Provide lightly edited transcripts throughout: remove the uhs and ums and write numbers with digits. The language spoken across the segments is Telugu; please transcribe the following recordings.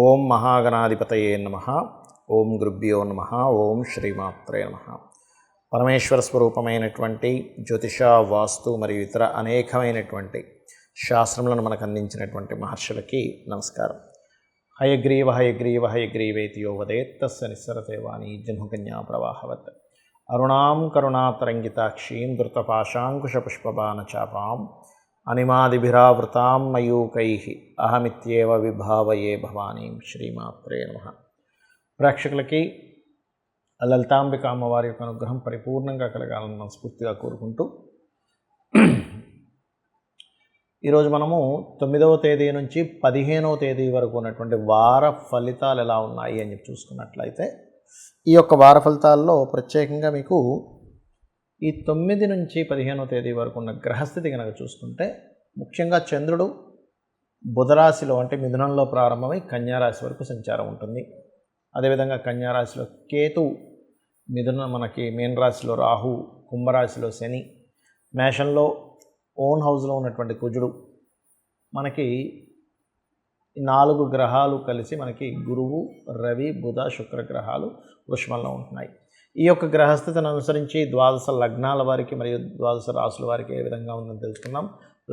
ఓం మహాగణాధిపతయే నమః. ఓం గురుభ్యో నమః. ఓం శ్రీమాత్రే నమః. పరమేశ్వర స్వరూపమైనటువంటి జ్యోతిష, వాస్తు మరియు ఇతర అనేకమైనటువంటి శాస్త్రములను మనకు అందించినటువంటి మహర్షులకి నమస్కారం. హయగ్రీవ హయగ్రీవ హయగ్రీవేతి యో వదేత్ తస్య నిస్సరతే వాణి జన్మకన్యా ప్రవాహవత్. అరుణాం కరుణాతరంగితాక్షీం ధృతపాశాంకుశపుష్పబాణచాపాం అనిమాదిభిరావృతాం మయూకైః అహమిత్యేవ విభావయే భవానీం. శ్రీమాత్రే నమః. ప్రేక్షకులకి లలితాంబిక అమ్మవారి యొక్క అనుగ్రహం పరిపూర్ణంగా కలగాలని మనస్ఫూర్తిగా కోరుకుంటూ, ఈరోజు మనము 9వ తేదీ నుంచి 15వ తేదీ వరకు ఉన్నటువంటి వార ఫలితాలు ఎలా ఉన్నాయి అని చెప్పి చూసుకున్నట్లయితే, ఈ యొక్క వార ఫలితాల్లో ప్రత్యేకంగా మీకు ఈ 9 నుంచి 15వ తేదీ వరకు ఉన్న గ్రహస్థితి కనుక చూసుకుంటే, ముఖ్యంగా చంద్రుడు బుధరాశిలో అంటే మిథునంలో ప్రారంభమై కన్యారాశి వరకు సంచారం ఉంటుంది. అదేవిధంగా కన్యారాశిలో కేతు, మనకి మీన రాశిలో రాహు, కుంభరాశిలో శని, మేషంలో ఓన్ హౌస్లో ఉన్నటువంటి కుజుడు, మనకి 4 గ్రహాలు కలిసి మనకి గురువు, రవి, బుధ, శుక్ర గ్రహాలు వృషభంలో ఉంటున్నాయి. ఈ యొక్క గ్రహస్థితిని అనుసరించి ద్వాదశ లగ్నాల వారికి మరియు ద్వాదశ రాశుల వారికి ఏ విధంగా ఉందని తెలుసుకుందాం.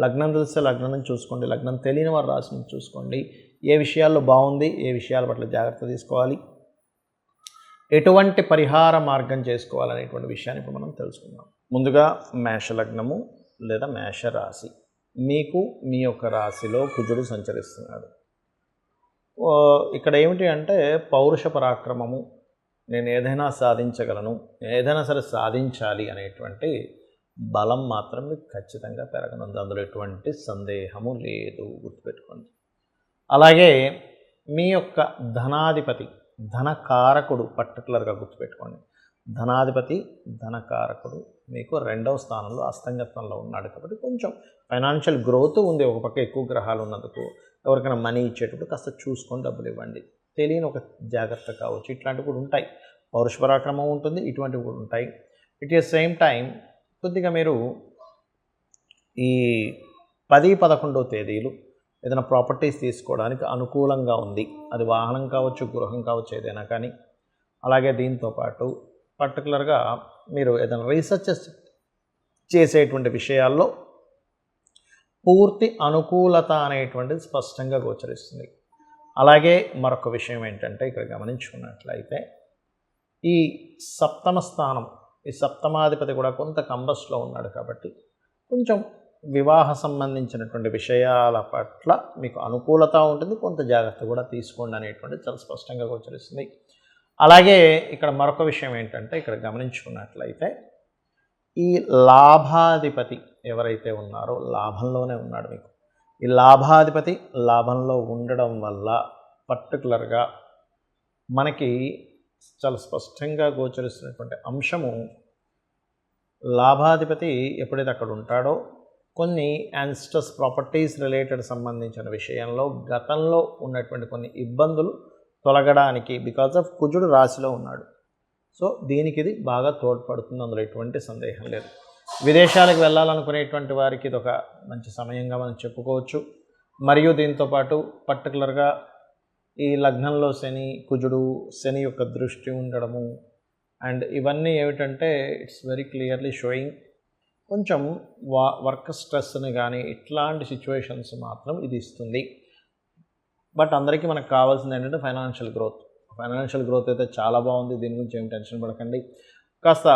లగ్నం తెలిస్తే లగ్నం నుంచి చూసుకోండి, లగ్నం తెలియని వారి రాశి నుంచి చూసుకోండి. ఏ విషయాల్లో బాగుంది, ఏ విషయాల పట్ల జాగ్రత్త తీసుకోవాలి, ఎటువంటి పరిహార మార్గం చేసుకోవాలనేటువంటి విషయాన్ని ఇప్పుడు మనం తెలుసుకుందాం. ముందుగా మేష లగ్నము లేదా మేష రాశి. మీకు మీ యొక్క రాశిలో కుజుడు సంచరిస్తున్నాడు. ఇక్కడ ఏమిటి అంటే పౌరుష పరాక్రమము, నేను ఏదైనా సాధించగలను, ఏదైనా సరే సాధించాలి అనేటువంటి బలం మాత్రం మీకు ఖచ్చితంగా పెరగనుంది. అందులో ఎటువంటి సందేహము లేదు, గుర్తుపెట్టుకోండి. అలాగే మీ యొక్క ధనాధిపతి, ధనకారకుడు పర్టికులర్గా గుర్తుపెట్టుకోండి. ధనాధిపతి, ధనకారకుడు మీకు 2వ స్థానంలో అస్తంగత్వంలో ఉన్నాడు కాబట్టి కొంచెం ఫైనాన్షియల్ గ్రోత్ ఉంది. ఒక పక్క ఎక్కువ గ్రహాలు ఉన్నందుకు ఎవరికైనా మనీ ఇచ్చేటప్పుడు కాస్త చూసుకొని డబ్బులు ఇవ్వండి. తెలియని ఒక జాగ్రత్త కావచ్చు, ఇట్లాంటివి కూడా ఉంటాయి. పౌరుష పరాక్రమం ఉంటుంది, ఇటువంటివి కూడా ఉంటాయి. ఇట్ ఈస్ సేమ్ టైం కొద్దిగా మీరు ఈ 10-11వ తేదీలు ఏదైనా ప్రాపర్టీస్ తీసుకోవడానికి అనుకూలంగా ఉంది. అది వాహనం కావచ్చు, గృహం కావచ్చు, ఏదైనా కానీ. అలాగే దీంతోపాటు పర్టికులర్గా మీరు ఏదైనా రీసెర్చ్ చేసేటువంటి విషయాల్లో పూర్తి అనుకూలత అనేటువంటిది స్పష్టంగా గోచరిస్తుంది. అలాగే మరొక విషయం ఏంటంటే, ఇక్కడ గమనించుకున్నట్లయితే ఈ 7వ స్థానం, ఈ సప్తమాధిపతి కూడా కొంత కంబస్లో ఉన్నాడు కాబట్టి కొంచెం వివాహ సంబంధించినటువంటి విషయాల పట్ల మీకు అనుకూలత ఉంటుంది, కొంత జాగ్రత్త కూడా తీసుకోండి అనేటువంటిది చాలా స్పష్టంగా గోచరిస్తుంది. అలాగే ఇక్కడ మరొక విషయం ఏంటంటే, ఇక్కడ గమనించుకున్నట్లయితే ఈ లాభాధిపతి ఎవరైతే ఉన్నారో లాభంలోనే ఉన్నాడు. మీకు ఈ లాభాధిపతి లాభంలో ఉండడం వల్ల పర్టికులర్గా మనకి చాలా స్పష్టంగా గోచరిస్తున్నటువంటి అంశము, లాభాధిపతి ఎప్పుడైతే అక్కడ ఉంటాడో కొన్ని యాన్స్టస్ ప్రాపర్టీస్ రిలేటెడ్ సంబంధించిన విషయంలో గతంలో ఉన్నటువంటి కొన్ని ఇబ్బందులు తొలగడానికి బికాజ్ ఆఫ్ కుజుడు రాశిలో ఉన్నాడు. సో దీనికి ఇది బాగా తోడ్పడుతుంది, అందులో ఎటువంటి సందేహం లేదు. విదేశాలకు వెళ్ళాలనుకునేటువంటి వారికి ఇది ఒక మంచి సమయంగా మనం చెప్పుకోవచ్చు. మరియు దీంతోపాటు పర్టికులర్గా ఈ లగ్నంలో శని, కుజుడు, శని యొక్క దృష్టి ఉండడము అండ్ ఇవన్నీ ఏమిటంటే ఇట్స్ వెరీ క్లియర్లీ షోయింగ్ కొంచెం వర్క్ స్ట్రెస్ని కానీ ఇట్లాంటి సిచ్యువేషన్స్ మాత్రం ఇది ఇస్తుంది. బట్ అందరికీ మనకు కావాల్సింది ఏంటంటే ఫైనాన్షియల్ గ్రోత్. ఫైనాన్షియల్ గ్రోత్ అయితే చాలా బాగుంది, దీని గురించి ఏం టెన్షన్ పడకండి. కాస్త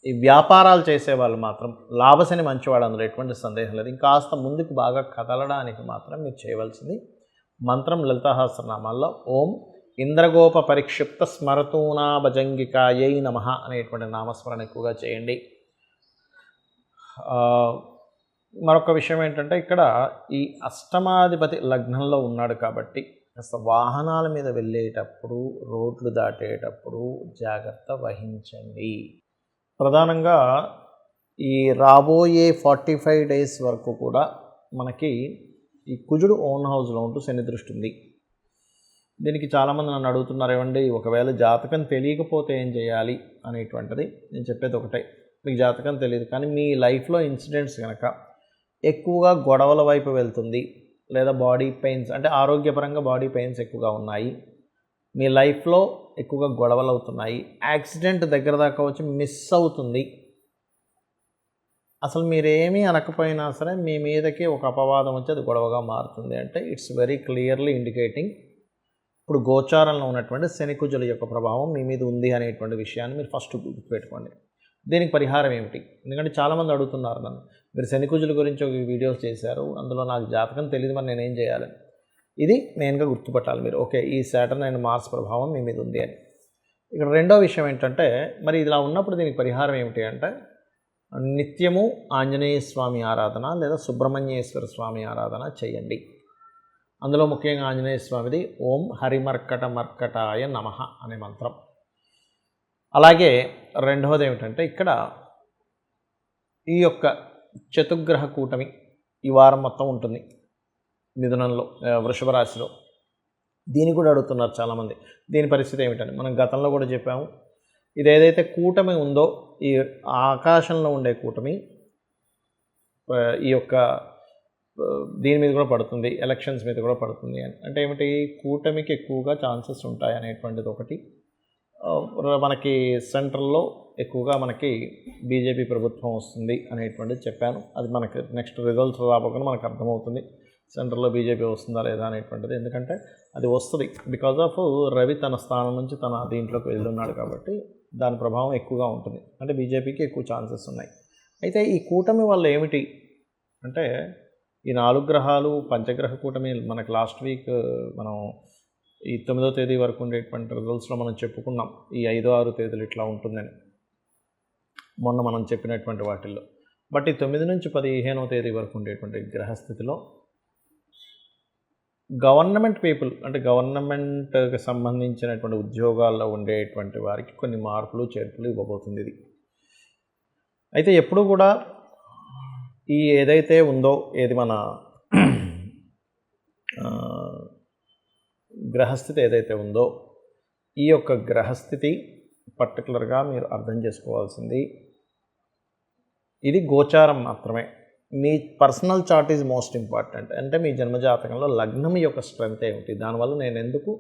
ఈ వ్యాపారాలు చేసేవాళ్ళు మాత్రం లాభశని మంచివాడు, అందులో ఎటువంటి సందేహం లేదు. ఇంకాస్త ముందుకు బాగా కదలడానికి మాత్రం మీరు చేయవలసింది మంత్రం లలితాసహస్రనామాల్లో ఓం ఇంద్రగోప పరిక్షిప్త స్మరతూనా భజంగికాయై నమః అనేటువంటి నామస్మరణ ఎక్కువగా చేయండి. మరొక విషయం ఏంటంటే, ఇక్కడ ఈ అష్టమాధిపతి లగ్నంలో ఉన్నాడు కాబట్టి కాస్త వాహనాల మీద వెళ్ళేటప్పుడు, రోడ్లు దాటేటప్పుడు జాగ్రత్త వహించండి. ప్రధానంగా ఈ రాబోయే 45 డేస్ వరకు కూడా మనకి ఈ కుజుడు ఓన్ హౌస్లో ఉంటూ శని దృష్టి ఉంది. దీనికి చాలామంది నన్ను అడుగుతున్నారు, ఏమండి ఒకవేళ జాతకం తెలియకపోతే ఏం చేయాలి అనేటువంటిది. నేను చెప్పేది ఒకటే, మీకు జాతకం తెలియదు కానీ మీ లైఫ్లో ఇన్సిడెంట్స్ కనుక ఎక్కువగా గొడవల వైపు వెళ్తుంది, లేదా బాడీ పెయిన్స్ అంటే ఆరోగ్యపరంగా బాడీ పెయిన్స్ ఎక్కువగా ఉన్నాయి, మీ లైఫ్లో ఎక్కువగా గొడవలు అవుతున్నాయి, యాక్సిడెంట్ దగ్గర దాకా వచ్చి మిస్ అవుతుంది, అసలు మీరేమీ అనకపోయినా సరే మీ మీదకి ఒక అపవాదం వచ్చి అది గొడవగా మారుతుంది అంటే ఇట్స్ వెరీ క్లియర్లీ ఇండికేటింగ్ ఇప్పుడు గోచారంలో ఉన్నటువంటి శనికుజుల యొక్క ప్రభావం మీ మీద ఉంది అనేటువంటి విషయాన్ని మీరు ఫస్ట్ గుర్తుపెట్టుకోండి. దీనికి పరిహారం ఏమిటి? ఎందుకంటే చాలామంది అడుగుతున్నారు నన్ను, మీరు శనికుజుల గురించి ఒక వీడియోస్ చేశారు, అందులో నాకు జాతకం తెలియదు, మరి నేనేం చేయాలని. ఇది మెయిన్గా గుర్తుపట్టాలి మీరు. ఓకే, ఈ సాటర్న్ అండ్ మార్స్ ప్రభావం మీ మీద ఉంది అని. ఇక్కడ రెండో విషయం ఏంటంటే, మరి ఇలా ఉన్నప్పుడు దీనికి పరిహారం ఏమిటి అంటే, నిత్యము ఆంజనేయ స్వామి ఆరాధన లేదా సుబ్రహ్మణ్యేశ్వర స్వామి ఆరాధన చేయండి. అందులో ముఖ్యంగా ఆంజనేయ స్వామిది ఓం హరిమర్కట మర్కటాయ నమః అనే మంత్రం. అలాగే రెండవది ఏమిటంటే, ఇక్కడ ఈ యొక్క చతుర్గ్రహ కూటమి ఈ వారం మొత్తం ఉంటుంది మిథునంలో, వృషభ రాశిలో. దీన్ని కూడా అడుగుతున్నారు చాలామంది, దీని పరిస్థితి ఏమిటని. మనం గతంలో కూడా చెప్పాము, ఇది ఏదైతే కూటమి ఉందో ఈ ఆకాశంలో ఉండే కూటమి ఈ యొక్క దీని మీద కూడా పడుతుంది, ఎలక్షన్స్ మీద కూడా పడుతుంది అని. అంటే ఏమిటి, కూటమికి ఎక్కువగా ఛాన్సెస్ ఉంటాయి అనేటువంటిది ఒకటి. మనకి సెంట్రల్లో ఎక్కువగా మనకి బీజేపీ ప్రభుత్వం వస్తుంది అనేటువంటిది చెప్పాను. అది మనకి నెక్స్ట్ రిజల్ట్స్ రాబోకుండా మనకు అర్థమవుతుంది సెంట్రల్లో బీజేపీ వస్తుందా లేదా అనేటువంటిది. ఎందుకంటే అది వస్తుంది, బికాజ్ ఆఫ్ రవి తన స్థానం నుంచి తన దీంట్లోకి వెళ్తున్నాడు కాబట్టి దాని ప్రభావం ఎక్కువగా ఉంటుంది. అంటే బీజేపీకి ఎక్కువ ఛాన్సెస్ ఉన్నాయి. అయితే ఈ కూటమి వల్ల ఏమిటి అంటే, ఈ 4 గ్రహాలు పంచగ్రహ కూటమి మనకి లాస్ట్ వీక్ మనం ఈ 9వ తేదీ వరకు ఉండేటువంటి రిజల్ట్స్లో మనం చెప్పుకున్నాం, ఈ 5, 6 తేదీలు ఇట్లా ఉంటుందని మొన్న మనం చెప్పినటువంటి వాటిల్లో. బట్ ఈ 9 నుంచి 15వ తేదీ వరకు ఉండేటువంటి గ్రహస్థితిలో గవర్నమెంట్ పీపుల్ అంటే గవర్నమెంట్కి సంబంధించినటువంటి ఉద్యోగాల్లో ఉండేటువంటి వారికి కొన్ని మార్పులు చేర్పులు ఇవ్వబోతుంది ఇది. అయితే ఎప్పుడు కూడా ఈ ఏదైతే ఉందో ఏది మన గ్రహస్థితి ఏదైతే ఉందో ఈ యొక్క గ్రహస్థితి పర్టికులర్గా మీరు అర్థం చేసుకోవాల్సింది, ఇది గోచారం మాత్రమే. మీ personal chart is most important. అంటే మీ జన్మజాతకంలో లగ్నం యొక్క స్ట్రెంత్ ఏమిటి, దానివల్ల నేను ఎందుకు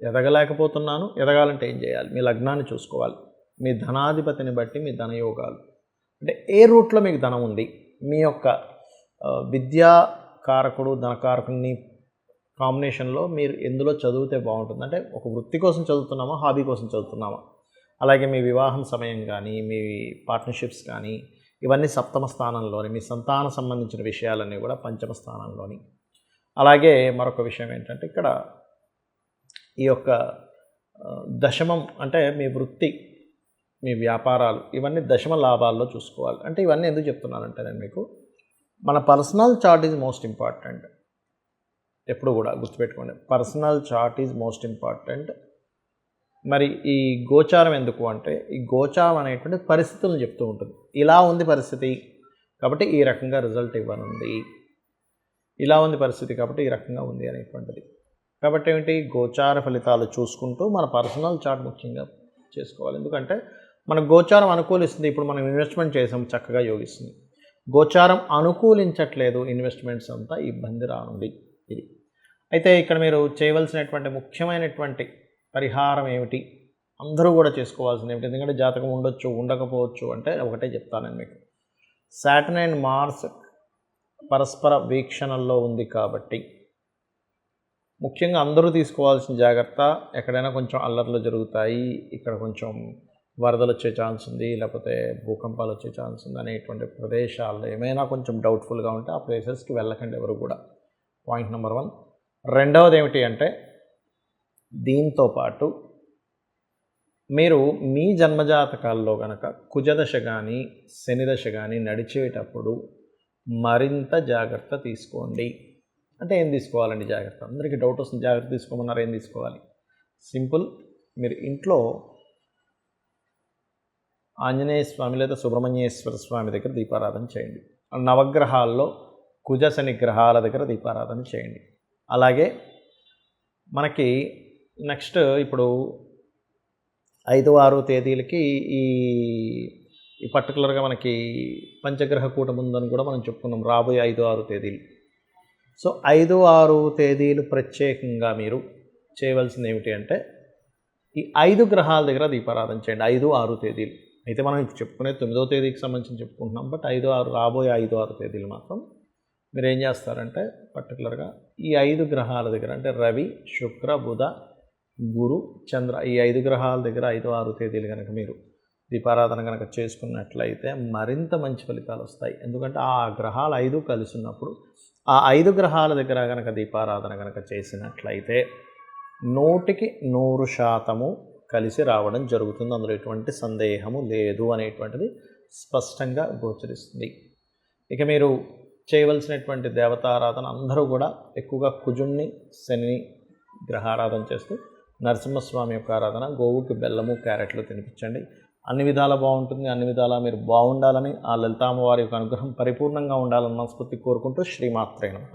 ఎదగలేకపోతున్నాను, ఎదగాలంటే ఏం చేయాలి, మీ లగ్నాన్ని చూసుకోవాలి. మీ ధనాధిపతిని బట్టి మీ ధనయోగాలు అంటే ఏ రూట్లో మీకు ధనం ఉంది, మీ యొక్క విద్యా కారకుడు ధనకారకుని కాంబినేషన్లో మీరు ఎందులో చదివితే బాగుంటుంది. అంటే ఒక వృత్తి కోసం చదువుతున్నామా, హాబీ కోసం చదువుతున్నామా. అలాగే మీ వివాహం సమయం కానీ, మీ పార్ట్నర్షిప్స్ కానీ, ఇవన్నీ సప్తమ స్థానంలోని, మీ సంతాన సంబంధించిన విషయాలన్నీ కూడా పంచమ స్థానంలోని. అలాగే మరొక విషయం ఏంటంటే, ఇక్కడ ఈ యొక్క దశమం అంటే మీ వృత్తి, మీ వ్యాపారాలు, ఇవన్నీ దశమ లాభాల్లో చూసుకోవాలి. అంటే ఇవన్నీ ఎందుకు చెప్తున్నానంటే, నేను మీకు మన personal chart is most important. ఎప్పుడు కూడా గుర్తుపెట్టుకోండి, personal chart is most important. మరి ఈ గోచారం ఎందుకు అంటే, ఈ గోచారం అనేటువంటి పరిస్థితులను చెప్తూ ఉంటుంది. ఇలా ఉంది పరిస్థితి కాబట్టి ఈ రకంగా రిజల్ట్ ఇవ్వనుంది, ఇలా ఉంది పరిస్థితి కాబట్టి ఈ రకంగా ఉంది అనేటువంటిది. కాబట్టి ఏమిటి, గోచార ఫలితాలు చూసుకుంటూ మన పర్సనల్ చార్ట్ ముఖ్యంగా చేసుకోవాలి. ఎందుకంటే మన గోచారం అనుకూలిస్తుంది, ఇప్పుడు మనం ఇన్వెస్ట్మెంట్ చేసాం చక్కగా యోగిస్తుంది. గోచారం అనుకూలించట్లేదు, ఇన్వెస్ట్మెంట్స్ అంతా ఇబ్బంది రానుంది ఇది. అయితే ఇక్కడ మీరు చేయవలసినటువంటి ముఖ్యమైనటువంటి పరిహారం ఏమిటి, అందరూ కూడా చేసుకోవాల్సింది ఏమిటి, ఎందుకంటే జాతకం ఉండొచ్చు ఉండకపోవచ్చు, అంటే ఒకటే చెప్తాను నేను మీకు. సాటర్న్ అండ్ మార్స్ పరస్పర వీక్షణల్లో ఉంది కాబట్టి ముఖ్యంగా అందరూ తీసుకోవాల్సిన జాగ్రత్త, ఎక్కడైనా కొంచెం అల్లర్లు జరుగుతాయి, ఇక్కడ కొంచెం వరదలు వచ్చే ఛాన్స్ ఉంది, లేకపోతే భూకంపాలు వచ్చే ఛాన్స్ ఉంది అనేటువంటి ప్రదేశాల్లో ఏమైనా కొంచెం డౌట్ఫుల్గా ఉంటే ఆ ప్లేసెస్కి వెళ్ళకండి ఎవరు కూడా. Point number 1. రెండవది ఏమిటి అంటే, దీంతో పాటు మీరు మీ జన్మజాతకాల్లో కనుక కుజదశ కానీ శనిదశ కానీ నడిచేటప్పుడు మరింత జాగ్రత్త తీసుకోండి. అంటే ఏం తీసుకోవాలండి జాగ్రత్త? అందరికీ డౌట్ వస్తుంది, జాగ్రత్త తీసుకోమన్నారు, ఏం తీసుకోవాలి? సింపుల్, మీరు ఇంట్లో ఆంజనేయ స్వామి లేదా సుబ్రహ్మణ్యేశ్వర స్వామి దగ్గర దీపారాధన చేయండి. నవగ్రహాల్లో కుజ శని గ్రహాల దగ్గర దీపారాధన చేయండి. అలాగే మనకి నెక్స్ట్ ఇప్పుడు 5, 6 తేదీలకి ఈ పర్టికులర్గా మనకి పంచగ్రహ కూటమి ఉందని కూడా మనం చెప్పుకున్నాం, రాబోయే 5, 6 తేదీలు. సో 5-6 తేదీలు ప్రత్యేకంగా మీరు చేయవలసింది ఏమిటి అంటే ఈ 5 గ్రహాల దగ్గర దీపారాధన చేయండి. 5-6 తేదీలు అయితే మనం ఇప్పుడు చెప్పుకునే 9వ తేదీకి సంబంధించి చెప్పుకుంటున్నాం. బట్ 5-6 రాబోయే 5-6 తేదీలు మాత్రం మీరు ఏం చేస్తారంటే పర్టికులర్గా ఈ 5 గ్రహాల దగ్గర అంటే రవి, శుక్ర, బుధ, గురు, చంద్ర ఈ 5 గ్రహాల దగ్గర 5-6 తేదీలు కనుక మీరు దీపారాధన కనుక చేసుకున్నట్లయితే మరింత మంచి ఫలితాలు వస్తాయి. ఎందుకంటే ఆ గ్రహాలు 5 కలిసి ఉన్నప్పుడు ఆ 5 గ్రహాల దగ్గర కనుక దీపారాధన కనుక చేసినట్లయితే 100% కలిసి రావడం జరుగుతుంది. అందులో ఎటువంటి సందేహము లేదు అనేటువంటిది స్పష్టంగా గోచరిస్తుంది. ఇక మీరు చేయవలసినటువంటి దేవతారాధన అందరూ కూడా ఎక్కువగా కుజుణ్ణి, శనిని గ్రహారాధన చేస్తూ నరసింహస్వామి యొక్క ఆరాధన, గోవుకి బెల్లము, క్యారెట్లు తినిపించండి. అన్ని విధాలా బాగుంటుంది. అన్ని విధాలా మీరు బాగుండాలని ఆ లలితామ్మవారి యొక్క అనుగ్రహం పరిపూర్ణంగా ఉండాలని మనస్ఫూర్తి కోరుకుంటూ శ్రీమాత్రే నమః.